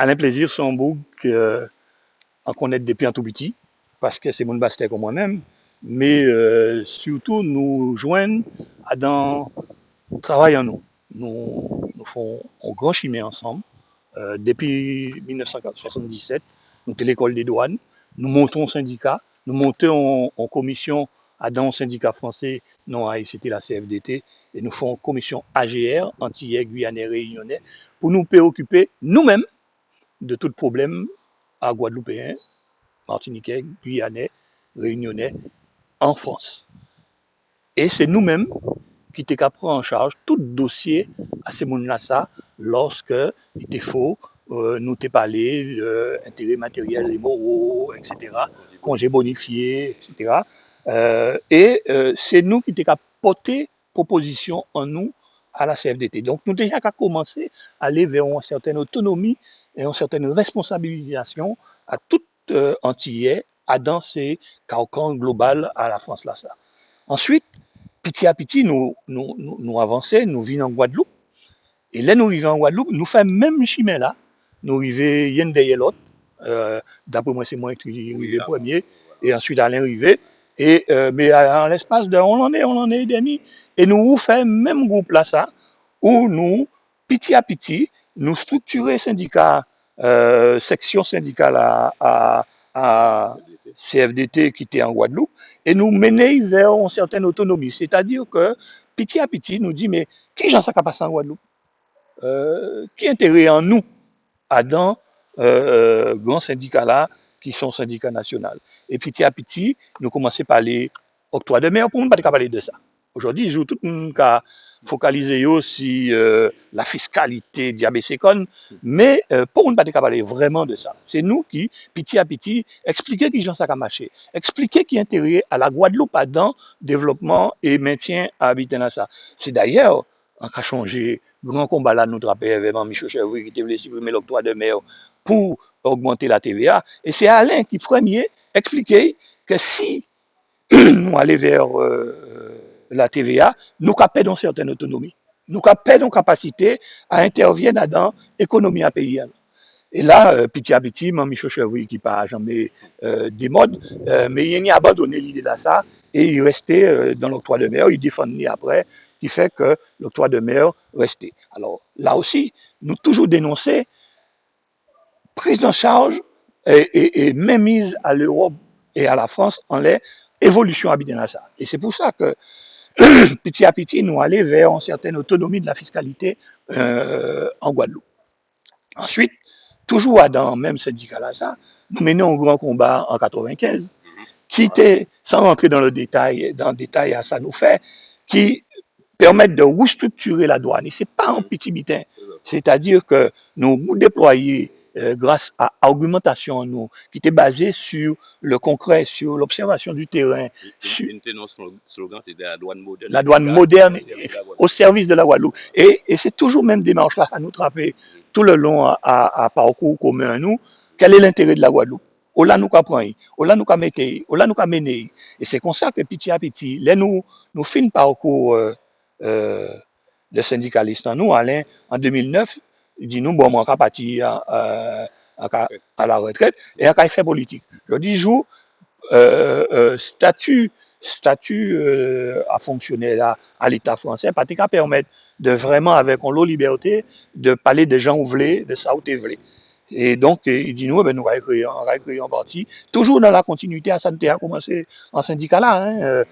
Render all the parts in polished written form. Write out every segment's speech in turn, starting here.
Alain Plaisir, Sombourg, en connaître depuis un tout petit, parce que c'est mon bastet comme moi-même, mais surtout nous joindre à dans travail en nous. Nous faisons un grand chimie ensemble. Depuis 1977, nous sommes l'école des douanes, nous montons au syndicat, nous montons en commission à dans le syndicat français, non, c'était la CFDT, et nous faisons commission AGR, Antillais, Guyanais, Réunionnais, pour nous préoccuper nous-mêmes de tout problème à Guadeloupéens, Martiniquais, Guyanais, Réunionnais en France. Et c'est nous-mêmes qui t'es qu'à prendre en charge tout dossier à ces gens-là ça lorsque il était faux, nous t'es parlé intérêts matériels et moraux, etc., congés bonifiés, etc. C'est nous qui t'es qu'à porter proposition en nous à la CFDT. Donc nous déjà qu'à commencer à aller vers une certaine autonomie et une certaine responsabilisation à tout Antillais à dans ces carcans global à la France là ça. Ensuite, petit à petit, nous avançons, nous vivons en Guadeloupe. Et là, nous arrivons en Guadeloupe, nous faisons même chemin là. Nous arrivons yen derrière l'autre. D'après moi, c'est moi qui arrivé premier. Et ensuite, Alain arrivé. Mais en l'espace de on en est et demi. Et nous faisons même groupe là, ça, où nous, petit à petit, nous structurons syndicat, section syndicale à CFDT qui était en Guadeloupe, et nous mener vers une certaine autonomie. C'est-à-dire que, petit à petit, nous dit, mais qui j'en sais qu'à passer en Guadeloupe? Qui intérêt en nous à dans grands syndicats là, qui sont syndicats nationaux. Et petit à petit, nous commençons par les octrois de mer pour ne pas parler de ça. Aujourd'hui, je joue tout le monde qui focalisé sur la fiscalité diabéticone, mais pour ne pas parler vraiment de ça. C'est nous qui, petit à petit, expliquer qui j'en sais qu'à marcher, expliquer qui intérêt à la Guadeloupe dans développement et maintien à habiter dans ça. C'est d'ailleurs, en cas changé, grand combat là, nous trappons avec Michel Chevry qui voulait supprimer l'octroi de mer pour augmenter la TVA. Et c'est Alain qui, premier, expliquait que si nous allons vers la TVA, nous avons une certaine autonomie. Nous avons une capacité à intervenir dans l'économie à pays. Et là, petit à petit, Michel Chevry qui n'a jamais des modes, mais il a abandonné l'idée de ça et il restait dans l'octroi de mer, il défendait après, qui fait que l'octroi de mer restait. Alors là aussi, nous toujours dénoncer prise en charge et même mise à l'Europe et à la France en l'évolution habitée ça. Et c'est pour ça que petit à petit, nous allons vers une certaine autonomie de la fiscalité en Guadeloupe. Ensuite, toujours dans le même syndicat là, ça, nous menons un grand combat en 95, qui était, sans rentrer dans le détail à ça nous fait, qui permettent de restructurer la douane. Et ce n'est pas un petit bitin. C'est-à-dire que nous déployons grâce à l'augmentation nous, qui était basée sur le concret, sur l'observation du terrain. Notre slogan, c'était la douane moderne au service de la Guadeloupe. Et c'est toujours même démarche là à nous trapper tout le long à parcours commun à nous. Quel est l'intérêt de la Guadeloupe? On l'a nous prendre, on l'a nous mettre, on l'a nous mener. Et c'est comme ça que petit à petit, là nous finissons parcours de syndicalistes en nous, Alain, en 2009, il dit nous, bon, on va partir à la retraite et on va faire politique. Je dis, jour, statut à fonctionner là, à l'État français, pas qu'à permettre de vraiment, avec une liberté, de parler des gens où voulez, de ça où tu voulez. Et donc, il dit, nous, ben, nous allons créer un parti, toujours dans la continuité à santé, à commencer en syndicat là,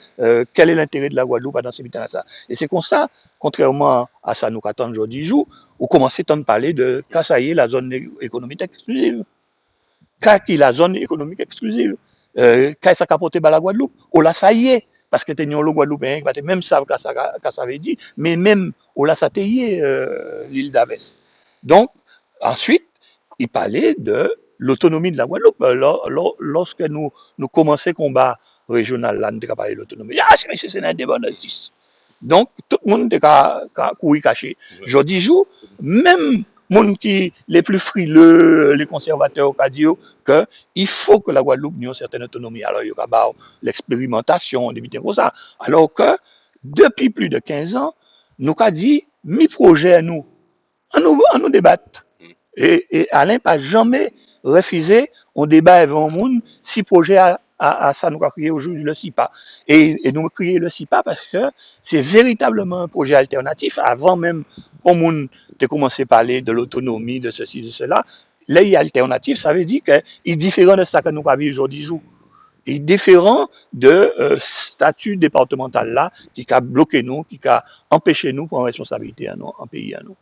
quel est l'intérêt de la Guadeloupe dans ces là ça. Et c'est comme ça, contrairement à ça, nous attendons aujourd'hui jour, on commence à parler de Kassaye, la zone économique exclusive. Qui la zone économique exclusive. Quand ça a porté la Guadeloupe, on l'a ça y est, parce que t'es le Guadeloupéen, même ça, ça veut dire, mais même, on l'a ça l'île d'Aves. Donc, ensuite, il parlait de l'autonomie de la Guadeloupe. Lorsque nous commençons le combat régional, là, nous avons parlé de l'autonomie. Ah, c'est un indépendantiste. Donc, tout le monde était courir caché. Je dis jour, même monde qui les plus frileux, les conservateurs, qui disent qu'il faut que la Guadeloupe ait une certaine autonomie. Alors, il y a l'expérimentation, des comme ça. Alors que, depuis plus de 15 ans, nous avons dit, mi-projet, nous débattre. Et Alain pas jamais refusé on débat avec un monde si projet à ça nous a créé aujourd'hui le SIPA. Et nous créé le SIPA parce que c'est véritablement un projet alternatif avant même qu'on monde de commencer à parler de l'autonomie, de ceci, de cela. Là, il y a alternatif, ça veut dire qu'il est différent de ça que nous avons aujourd'hui. Il est différent de statut départemental là qui a bloqué nous, qui a empêché nous pour une responsabilité à nous, en pays à nous.